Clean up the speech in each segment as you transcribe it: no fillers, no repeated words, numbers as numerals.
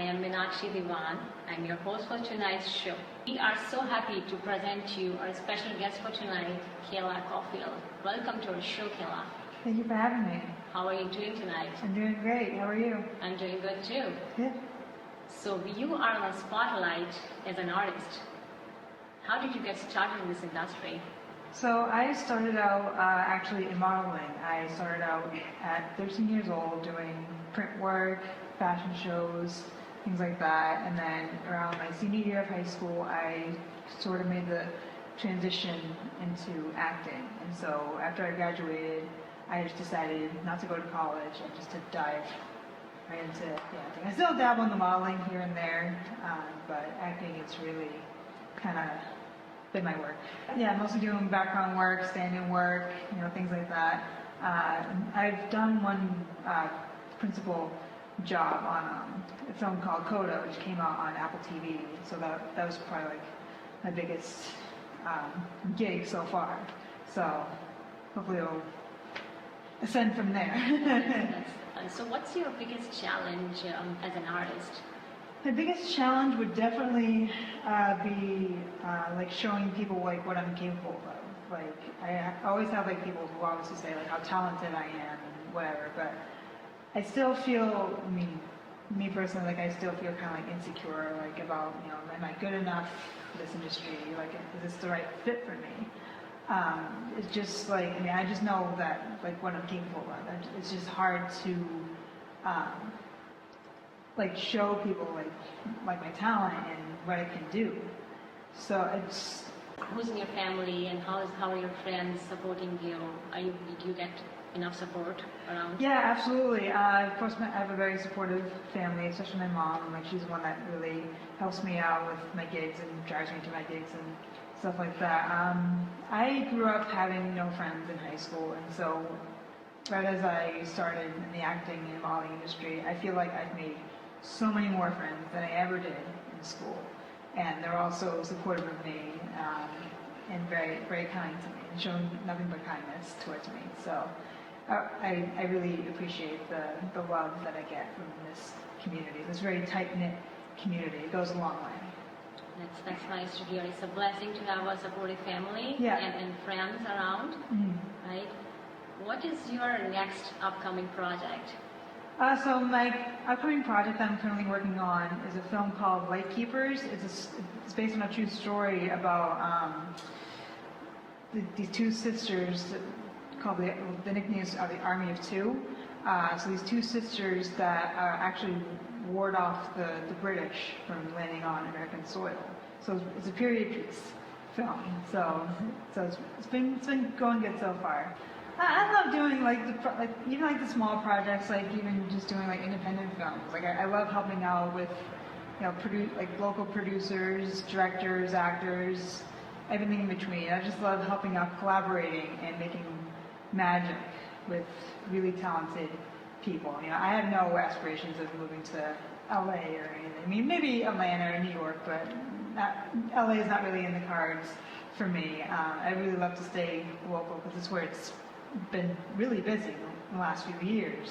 am Meenakshi Dewan. I'm your host for tonight's show. We are so happy to present you our special guest for tonight, Kayla Caulfield. Welcome to our show, Kayla. Thank you for having me. How are you doing tonight? I'm doing great. How are you? I'm doing good too. Good. So you are on Spotlight as an artist. How did you get started in this industry? So I started out actually in modeling. I started out at 13 years old doing print work, fashion shows, things like that. And then around my senior year of high school, I sort of made the transition into acting. And so after I graduated, I just decided not to go to college and just to dive right into acting. I still dabble in the modeling here and there, but acting is really kind of been my work. Yeah, mostly doing background work, stand-in work, things like that. I've done one principal job on a film called Coda, which came out on Apple TV. So that was probably like my biggest gig so far. So hopefully it'll ascend from there. So what's your biggest challenge as an artist? My biggest challenge would definitely be like showing people like what I'm capable of. Like I always have like people who obviously say like how talented I am and whatever, but I still feel, me personally, like I still feel kind of like insecure, like about am I good enough for this industry? Like is this the right fit for me? It's just like I just know that like what I'm capable of. It's just hard to like show people like my talent and what I can do. So it's. Who's in your family and how are your friends supporting you? Did you get enough support around? Yeah, absolutely. Of course, I have a very supportive family, especially my mom. Like she's the one that really helps me out with my gigs and drives me to my gigs and stuff like that. I grew up having no friends in high school, and so right as I started in the acting and modeling industry, I feel like I've made so many more friends than I ever did in school. And they're also supportive of me and very, very kind to me and showing nothing but kindness towards me. So I really appreciate the love that I get from this community, this very tight-knit community. It goes a long way. That's nice to hear. It's a blessing to have a supportive family and friends around, right? What is your next upcoming project? So my upcoming project I'm currently working on is a film called Lightkeepers. It's based on a true story about these two sisters called the nicknames are the Army of Two. So these two sisters that actually ward off the British from landing on American soil. So it's a period piece film. So it's been going good so far. I love doing even the small projects, like even just doing like independent films. Like I love helping out with local producers, directors, actors, everything in between. I just love helping out, collaborating, and making magic with really talented people. I have no aspirations of moving to LA or anything. Maybe Atlanta or New York, but LA is not really in the cards for me. I really love to stay local because it's where it's been really busy in the last few years.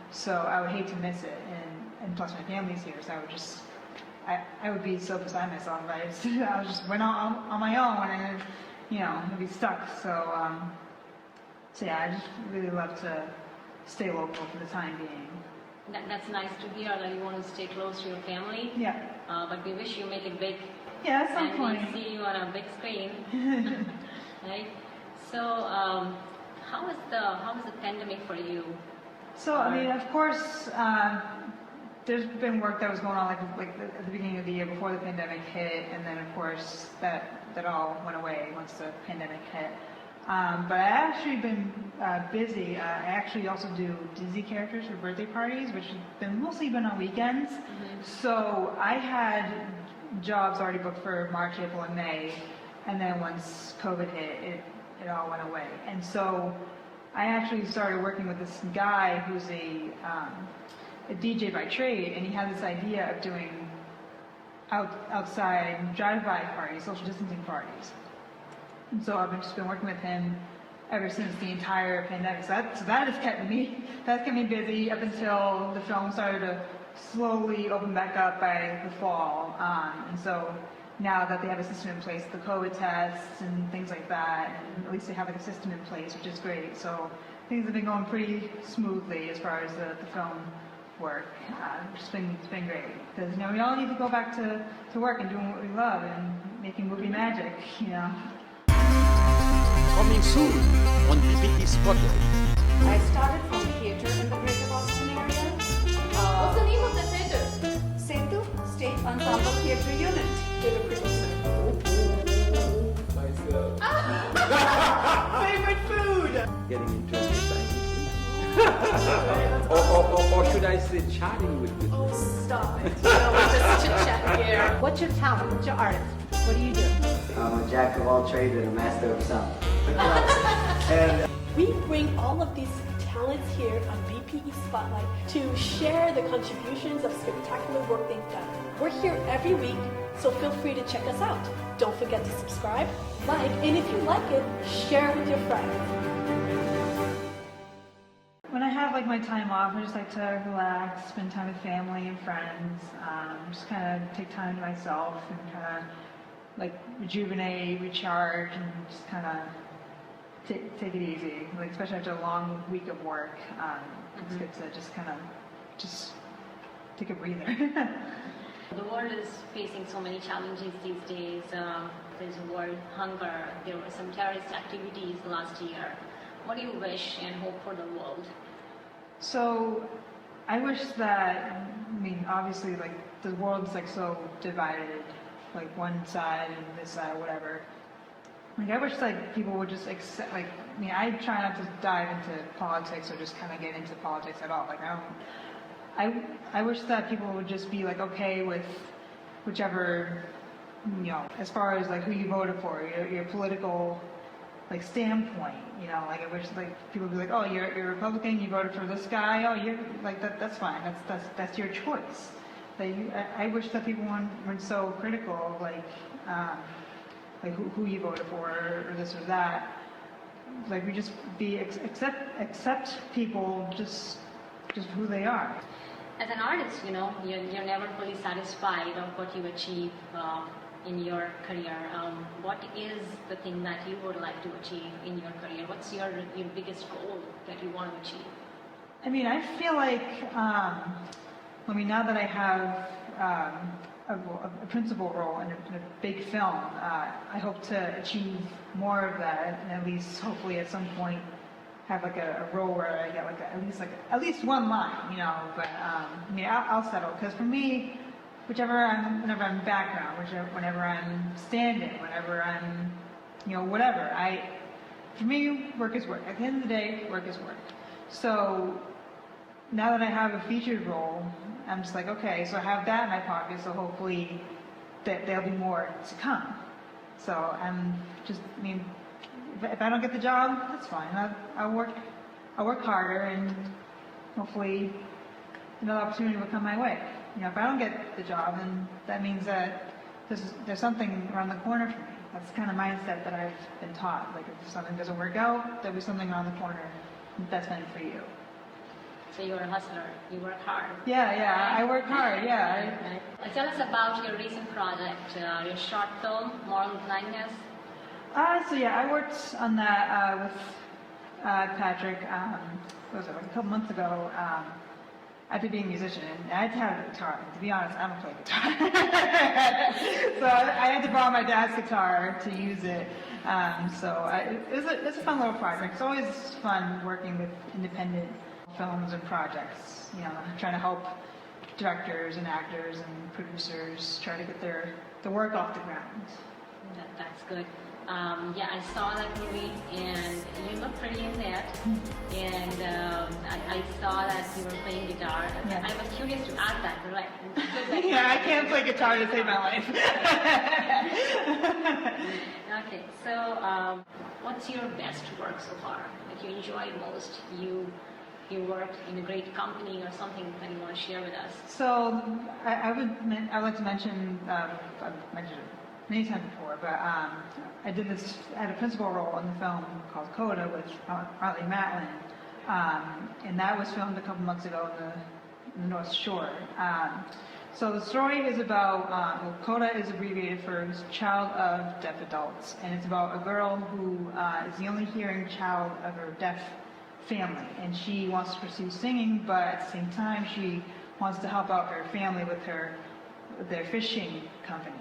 So I would hate to miss it, and plus my family's here, so I would be so beside myself if I was just went on my own and I'd be stuck. So yeah, I just really love to stay local for the time being. That's nice to hear that you want to stay close to your family. Yeah. But we wish you make it big. Yeah, at some point. And we see you on a big screen. Right? So how was the pandemic for you? So of course, there's been work that was going on like at the beginning of the year before the pandemic hit, and then of course that all went away once the pandemic hit. But I actually been busy. I actually also do Disney characters for birthday parties, which have mostly been on weekends. So I had jobs already booked for March, April, and May, and then once COVID hit, it all went away. And so I actually started working with this guy who's a DJ by trade, and he had this idea of doing outside drive-by parties, social distancing parties. And so I've just been working with him ever since the entire pandemic. So that has kept me busy up until the film started to slowly open back up by the fall. And so now that they have a system in place, the COVID tests and things like that, and at least they have like a system in place, which is great. So things have been going pretty smoothly as far as the film work. It's been great because we all need to go back to work and doing what we love and making movie magic. Coming soon on BPE Spotlight. I started from theatre in the Greater Boston area. What's the name of the theatre? Setu State Ensemble Theatre Unit. Favorite food! Getting into a or should I say chatting with you? Oh, stop it. We're just chit-chat here. What's your talent? What's your artist? What do you do? I'm a jack of all trades and a master of some. And We bring all of these talents here on BPE Spotlight to share the contributions of spectacular work they've done. We're here every week, so feel free to check us out. Don't forget to subscribe, like, and if you like it, share with your friends. When I have like my time off, I just like to relax, spend time with family and friends, just kind of take time to myself and kind of like rejuvenate, recharge, and just kind of take it easy. Like especially after a long week of work, it's good to just kind of just take a breather. The world is facing so many challenges these days. There's world hunger. There were some terrorist activities last year. What do you wish and hope for the world? So, I wish that, obviously, like, the world's, like, so divided, like, one side and this side, whatever. Like, I wish, like, people would just accept, like, I try not to dive into politics or just kind of get into politics at all. Like, I wish that people would just be, like, okay with whichever, as far as, like, who you voted for, your political, like, standpoint, like, I wish, like, people would be like, oh, you're a Republican, you voted for this guy, oh, you're, like, that's fine, that's your choice. Like, I wish that people weren't so critical of, like who you voted for, or this or that. Like, we just accept people just who they are. As an artist, you're never fully satisfied of what you achieve in your career. What is the thing that you would like to achieve in your career? What's your biggest goal that you want to achieve? I feel like, now that I have a principal role in a big film, I hope to achieve more of that, and at least hopefully at some point have like a role where I get at least one line, But I'll settle, because for me, whenever I'm background, whenever I'm standing, whenever I'm, whatever, for me, work is work. At the end of the day, work is work. So now that I have a featured role, I'm just like, okay, so I have that in my pocket, so hopefully there'll be more to come. So I'm just, if I don't get the job, that's fine. I'll work harder, and hopefully another opportunity will come my way. If I don't get the job, then that means that there's something around the corner for me. That's the kind of mindset that I've been taught. Like, if something doesn't work out, there'll be something around the corner that's meant for you. So you're a hustler. You work hard. Yeah, I work hard, yeah. Right. Tell us about your recent project, your short film, Moral Blindness. I worked on that with Patrick, what was it, like a couple months ago, after being a musician. And I had to have a guitar. And to be honest, I don't play guitar. So I had to borrow my dad's guitar to use it. It's a fun little project. It's always fun working with independent films and projects, trying to help directors and actors and producers try to get their work off the ground. That's good. I saw that movie, and you look pretty in that. And I saw that you were playing guitar. Yeah. I was curious to ask that, but Yeah, I can't play guitar to save my life. Okay, so what's your best work so far that you enjoyed most? You worked in a great company or something that you want to share with us? So I would like to mention, I've mentioned it many times before, but I had a principal role in the film called Coda with Arlie Matlin, and that was filmed a couple months ago the North Shore. So the story is about, Coda is abbreviated for Child of Deaf Adults, and it's about a girl who is the only hearing child of her deaf family, and she wants to pursue singing, but at the same time she wants to help out her family with their fishing company.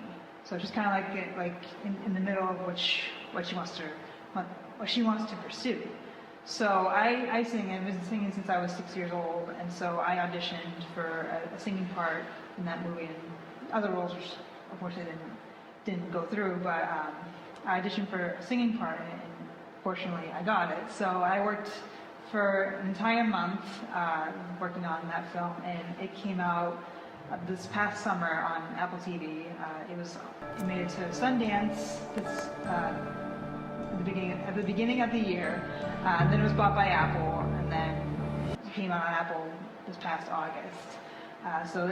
So she's kind of like in the middle of what she wants to pursue. So I sing, and I've been singing since I was 6 years old, and so I auditioned for a singing part in that movie, and other roles which unfortunately didn't go through, but I auditioned for a singing part, and fortunately I got it. So I worked for an entire month working on that film, and it came out this past summer on Apple TV. It made it to Sundance at the beginning of the year. Then it was bought by Apple, and then it came out on Apple this past August. So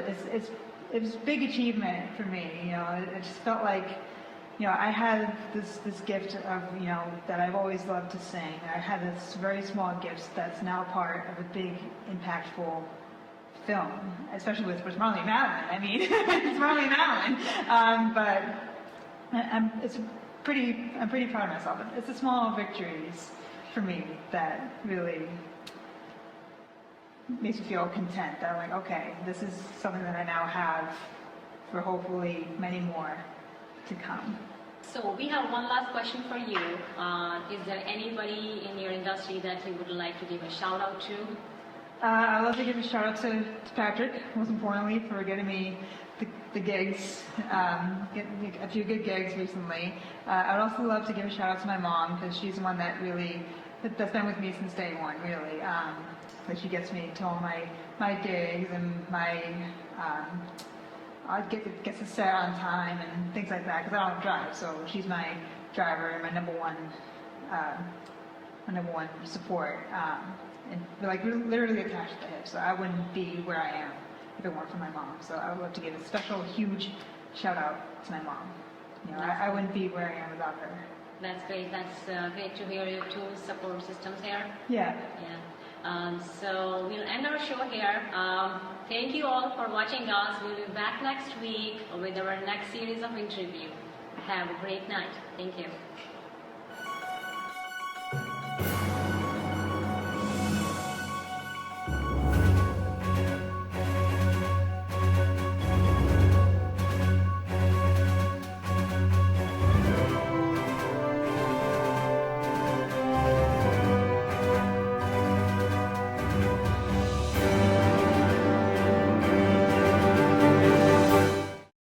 it was a big achievement for me. It just felt like, I had this gift of, that I've always loved to sing. I had this very small gift that's now part of a big, impactful film, especially with Marley Madeline. I mean, it's Marley Madeline. But I'm pretty proud of myself. It's the small victories for me that really makes me feel content. That I'm like, okay, this is something that I now have for hopefully many more to come. So we have one last question for you. Is there anybody in your industry that you would like to give a shout out to? I'd love to give a shout out to Patrick, most importantly, for getting me the gigs, getting a few good gigs recently. I'd also love to give a shout out to my mom, because she's the one that's been with me since day one, really. Like, she gets me to all my gigs, and I gets to set on time and things like that, because I don't drive, so she's my driver and my number one support. And we're like literally attached at the hip, so I wouldn't be where I am if it weren't for my mom. So I would love to give a special, huge shout out to my mom. I wouldn't be where I am without her. That's great. That's great to hear your two support systems here. Yeah. So we'll end our show here. Thank you all for watching us. We'll be back next week with our next series of interview. Have a great night. Thank you.